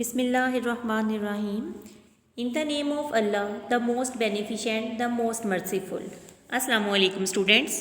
Bismillahirrahmanirrahim. In the name of Allah, the most beneficent, the most merciful. Assalamu alaikum students.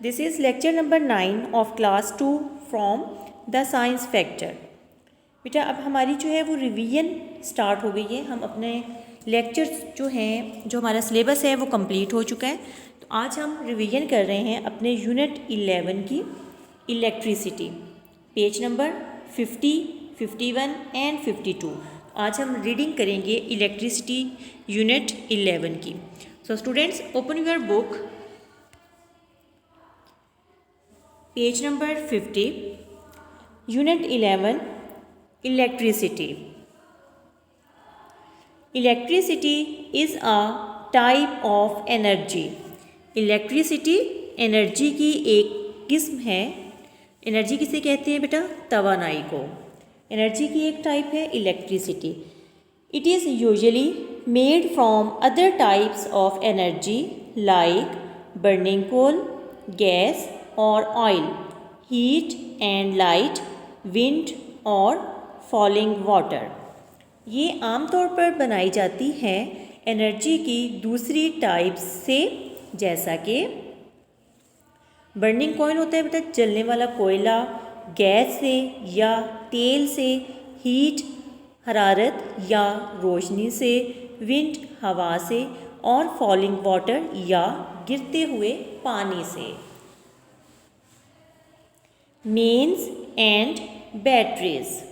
This is lecture number 9 of class 2 from the science factor. बेटा अब हमारी जो है वो revision start हो गई है। हम अपने लेक्चर्स जो हैं, जो हमारा सिलेबस है वो कंप्लीट हो चुका है। तो आज हम रिवीजन कर रहे हैं अपने यूनिट 11 की इलेक्ट्रिसिटी, पेज नंबर 50, 51 एंड 52। आज हम रीडिंग करेंगे इलेक्ट्रिसिटी यूनिट 11 की। So students, open your book, page number 50, unit 11, electricity. Electricity is a type of energy. Electricity energy की एक किस्म है। एनर्जी किसे कहते हैं बेटा? तवानाई को। एनर्जी की एक टाइप है electricity. It is usually made from other types of energy like burning coal, gas और oil, heat and light, wind और फॉलिंग वाटर। ये आमतौर पर बनाई जाती है एनर्जी की दूसरी टाइप्स से, जैसा कि बर्निंग कॉइल होता है बेटा जलने वाला कोयला, गैस से या तेल से, हीट हरारत या रोशनी से, विंड हवा से और फॉलिंग वाटर या गिरते हुए पानी से। Mains and batteries.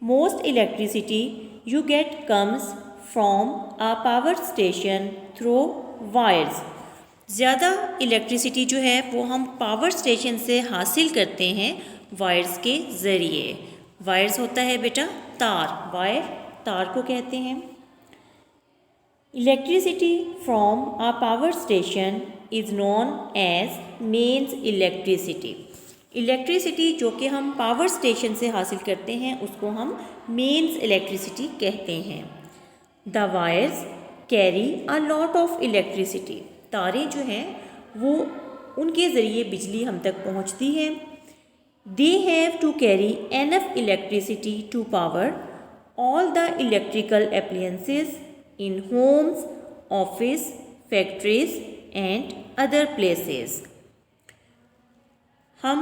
Most electricity you get comes from a power station through wires. ज़्यादा इलेक्ट्रिसिटी जो है वो हम पावर स्टेशन से हासिल करते हैं वायर्स के ज़रिए। वायर्स होता है बेटा तार, वायर तार को कहते हैं। Electricity from a power station is known as mains electricity. Electricity जो कि हम पावर स्टेशन से हासिल करते हैं उसको हम मेन्स इलेक्ट्रिसिटी कहते हैं। The wires carry a lot of electricity. तारें जो हैं वो उनके ज़रिए बिजली हम तक पहुंचती है। They have to carry enough electricity to power all the electrical appliances in homes, office, factories and other places. हम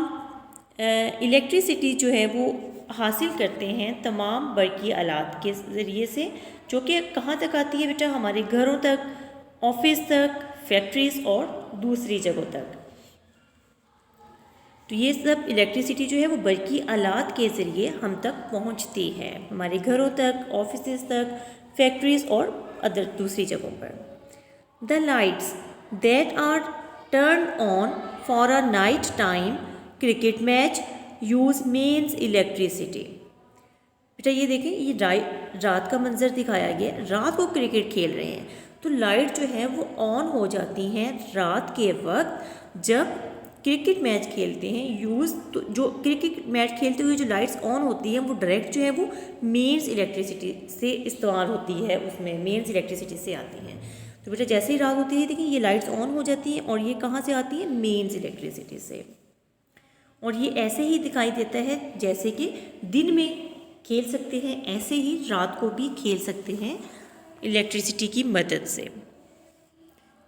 इलेक्ट्रिसिटी जो है वो हासिल करते हैं तमाम बरकी आलात के ज़रिए से, जो कि कहाँ तक आती है बेटा? हमारे घरों तक, ऑफिस तक, फैक्ट्रीज़ और दूसरी जगहों तक। तो ये सब इलेक्ट्रिसिटी जो है वो बरकी आलात के ज़रिए हम तक पहुँचती है, हमारे घरों तक, ऑफिस तक, फैक्ट्रीज़ और अदर दूसरी जगहों पर। The lights that are turn on for a night time cricket match use mains electricity. बेटा ये देखें, ये रात का मंजर दिखाया गया। रात को क्रिकेट खेल रहे हैं तो लाइट जो है वो ऑन हो जाती हैं रात के वक्त जब क्रिकेट मैच खेलते हैं। यूज़ तो जो क्रिकेट मैच खेलते हुए जो लाइट्स ऑन होती हैं वो डायरेक्ट जो है वो मेन्स इलेक्ट्रिसिटी से इस्तेमाल होती है, उसमें मेन्स इलेक्ट्रिसिटी से आती हैं। तो बेटा जैसे ही रात होती है देखिए ये लाइट्स ऑन हो जाती हैं और ये कहाँ से आती है? मेन्स इलेक्ट्रिसिटी से। और ये ऐसे ही दिखाई देता है जैसे कि दिन में खेल सकते हैं, ऐसे ही रात को भी खेल सकते हैं इलेक्ट्रिसिटी की मदद से।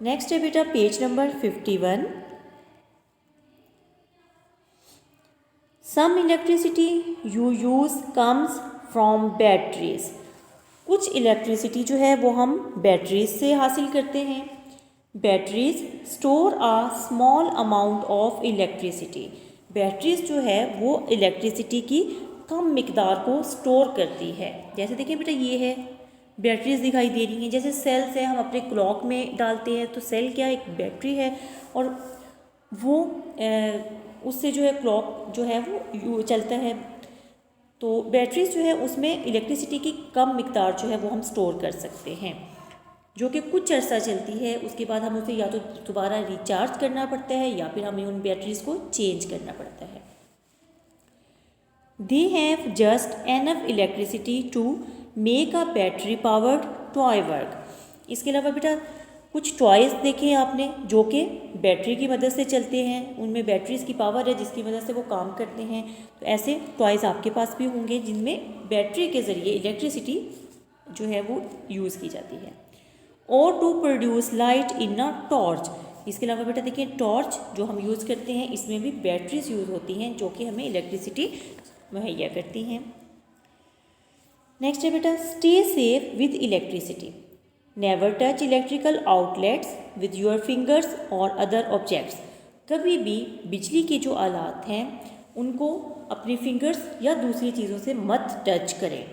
नेक्स्ट है बेटा page number 51। Some electricity you use comes from batteries. कुछ इलेक्ट्रिसिटी जो है वो हम बैटरीज से हासिल करते हैं। Batteries store a small amount of electricity. Batteries जो है वो इलेक्ट्रिसिटी की कम मिकदार को स्टोर करती है। जैसे देखिए बेटा ये है, बैटरीज दिखाई दे रही हैं। जैसे सेल्स है, हम अपने क्लॉक में डालते हैं तो सेल क्या, एक बैटरी है और वो उससे जो है क्लॉक जो है वो चलता है। तो बैटरीज जो है उसमें इलेक्ट्रिसिटी की कम मिकदार जो है वो हम स्टोर कर सकते हैं, जो कि कुछ अर्सा चलती है। उसके बाद हम उसे या तो दोबारा रिचार्ज करना पड़ता है या फिर हमें उन बैटरीज को चेंज करना पड़ता है। They have just enough electricity to make a battery powered toy work. इसके अलावा बेटा कुछ टॉयज़ देखे आपने जो कि बैटरी की मदद से चलते हैं, उनमें बैटरीज की पावर है जिसकी वजह से वो काम करते हैं। तो ऐसे टॉयज़ आपके पास भी होंगे जिनमें बैटरी के ज़रिए इलेक्ट्रिसिटी जो है वो यूज़ की जाती है। और to produce light in a torch, इसके अलावा बेटा देखिए टॉर्च जो हम यूज़ करते हैं इसमें भी बैटरीज यूज़ होती हैं जो कि हमें इलेक्ट्रिसिटी मुहैया करती हैं। नेक्स्ट है बेटा stay safe with electricity, never touch electrical outlets with your fingers और अदर ऑब्जेक्ट्स, कभी भी बिजली के जो आलात हैं उनको अपने फिंगर्स या दूसरी चीज़ों से मत टच करें।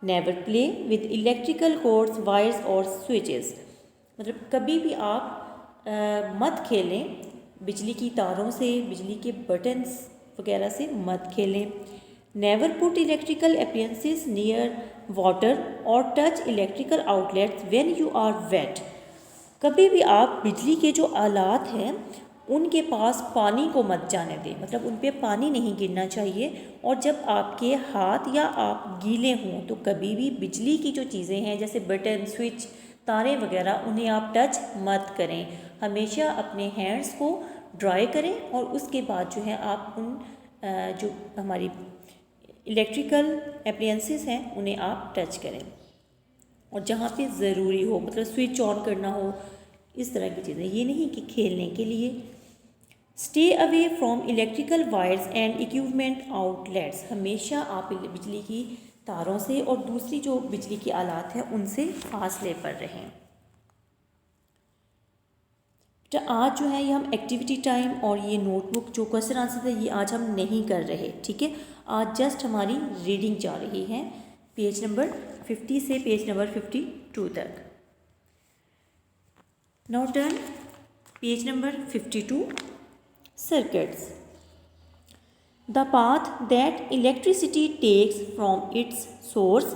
Never play with electrical cords, wires और स्विचेस, मतलब कभी भी आप मत खेलें बिजली की तारों से, बिजली के बटन्स वगैरह से मत खेलें। Never put electrical appliances near water और touch electrical outlets when you are wet, कभी भी आप बिजली के जो आलात हैं उनके पास पानी को मत जाने दें, मतलब उन पे पानी नहीं गिरना चाहिए। और जब आपके हाथ या आप गीले हों तो कभी भी बिजली की जो चीज़ें हैं जैसे बटन, स्विच, तारे वगैरह उन्हें आप टच मत करें। हमेशा अपने हैंड्स को ड्राई करें और उसके बाद जो है आप उन जो हमारी इलेक्ट्रिकल अप्लायंसेस हैं उन्हें आप टच करें। और जहाँ पे ज़रूरी हो, मतलब स्विच ऑन करना हो, इस तरह की चीज़ें, ये नहीं कि खेलने के लिए। Stay away from electrical wires and equipment outlets, हमेशा आप बिजली की तारों से और दूसरी जो बिजली की आलात हैं उनसे फासले पर रहें। तो आज जो है ये हम एक्टिविटी टाइम और ये नोटबुक जो क्वेश्चन आंसर है ये आज हम नहीं कर रहे, ठीक है। आज जस्ट हमारी रीडिंग जा रही है पेज नंबर 50 से पेज नंबर 52 तक। Now turn page number 52, circuits. The path that electricity takes from its source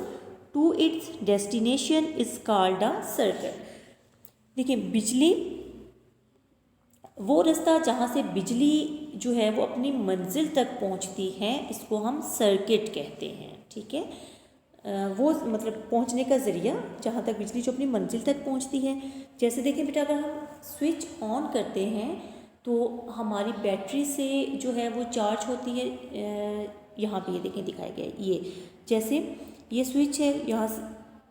to its destination is called a circuit. देखिए बिजली, वो रास्ता जहाँ से बिजली जो है वो अपनी मंजिल तक पहुँचती है इसको हम सर्किट कहते हैं, ठीक है। वो मतलब पहुँचने का ज़रिया जहाँ तक बिजली जो अपनी मंजिल तक पहुँचती है। जैसे देखें बेटा अगर हम स्विच ऑन करते हैं तो हमारी बैटरी से जो है वो चार्ज होती है, यहाँ पे ये देखें दिखाया गया है, ये जैसे ये स्विच है, यहाँ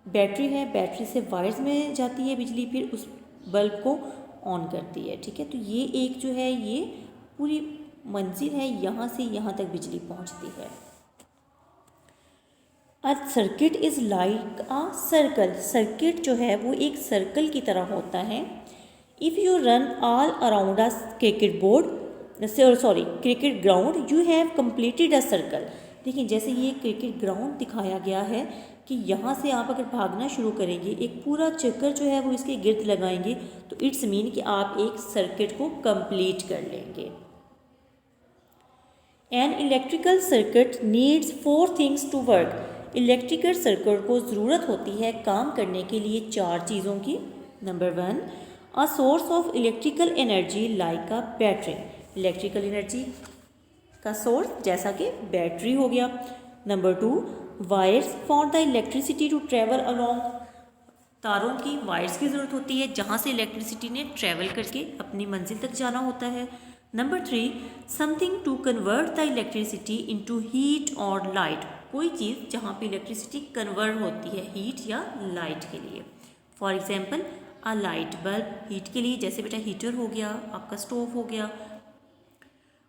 बैटरी है, बैटरी से वायर्स में जाती है बिजली, फिर उस बल्ब को ऑन करती है, ठीक है। तो ये एक जो है ये पूरी मंजिल है, यहाँ से यहाँ तक बिजली पहुँचती है। A circuit is like a circle, circuit जो है वो एक सर्कल की तरह होता है। If you run all around a cricket board, cricket ground, you have completed a circle. देखिए जैसे ये क्रिकेट ग्राउंड दिखाया गया है कि यहाँ से आप अगर भागना शुरू करेंगे, एक पूरा चक्कर जो है वो इसके गिर्द लगाएंगे, तो इट्स मीन कि आप एक सर्किट को कंप्लीट कर लेंगे। An electrical circuit needs 4 things to work, electrical circuit को ज़रूरत होती है काम करने के लिए 4 चीज़ों की। Number 1, a source of electrical energy like a battery, electrical energy का सोर्स जैसा कि बैटरी हो गया। Number 2, wires for the electricity to travel along, तारों की वायर्स की ज़रूरत होती है जहाँ से इलेक्ट्रिसिटी ने ट्रेवल करके अपनी मंजिल तक जाना होता है। Number 3, something to convert the electricity into heat और लाइट, कोई चीज़ जहाँ पे इलेक्ट्रिसिटी कन्वर्ट होती है हीट या लाइट के लिए। For example a light bulb, heat के लिए, जैसे बेटा हीटर हो गया, आपका स्टोव हो गया।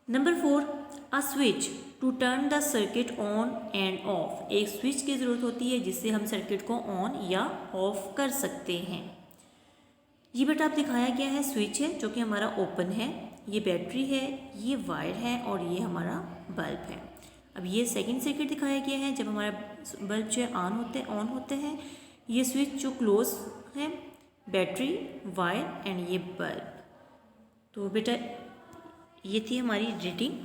Number 4, a switch to turn the circuit on and off, एक स्विच की ज़रूरत होती है जिससे हम सर्किट को ऑन या ऑफ कर सकते हैं। ये बेटा आप दिखाया गया है स्विच है जो कि हमारा ओपन है, ये बैटरी है, ये वायर है और ये हमारा बल्ब है। अब ये सेकंड सर्किट दिखाया गया है जब हमारा बल्ब जो है ऑन होते हैं, ये स्विच जो क्लोज है, बैटरी, वायर एंड ये बल्ब। तो बेटा ये थी हमारी रीडिंग।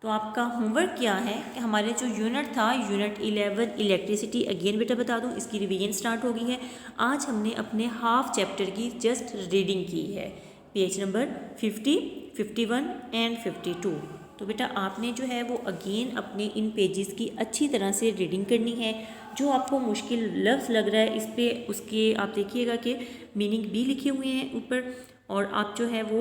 तो आपका होमवर्क क्या है कि हमारे जो यूनिट था, यूनिट 11 इलेक्ट्रिसिटी, अगेन बेटा बता दूं इसकी रिवीजन स्टार्ट हो गई है। आज हमने अपने हाफ चैप्टर की जस्ट रीडिंग की है, पेज नंबर 50, 51 एंड 52। तो बेटा आपने जो है वो अगेन अपने इन पेजेस की अच्छी तरह से रीडिंग करनी है। जो आपको मुश्किल लफ्ज़ लग रहा है इस पे उसके आप देखिएगा कि मीनिंग भी लिखे हुए हैं ऊपर, और आप जो है वो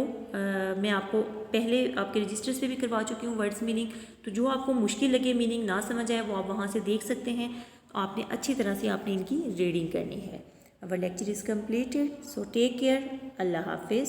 मैं आपको पहले आपके रजिस्टर्स पे भी करवा चुकी हूँ वर्ड्स मीनिंग। तो जो आपको मुश्किल लगे, मीनिंग ना समझ आए, वो आप वहाँ से देख सकते हैं। आपने अच्छी तरह से आपने इनकी रीडिंग करनी है। Our lecture is completed, so take care, अल्लाह हाफिज़।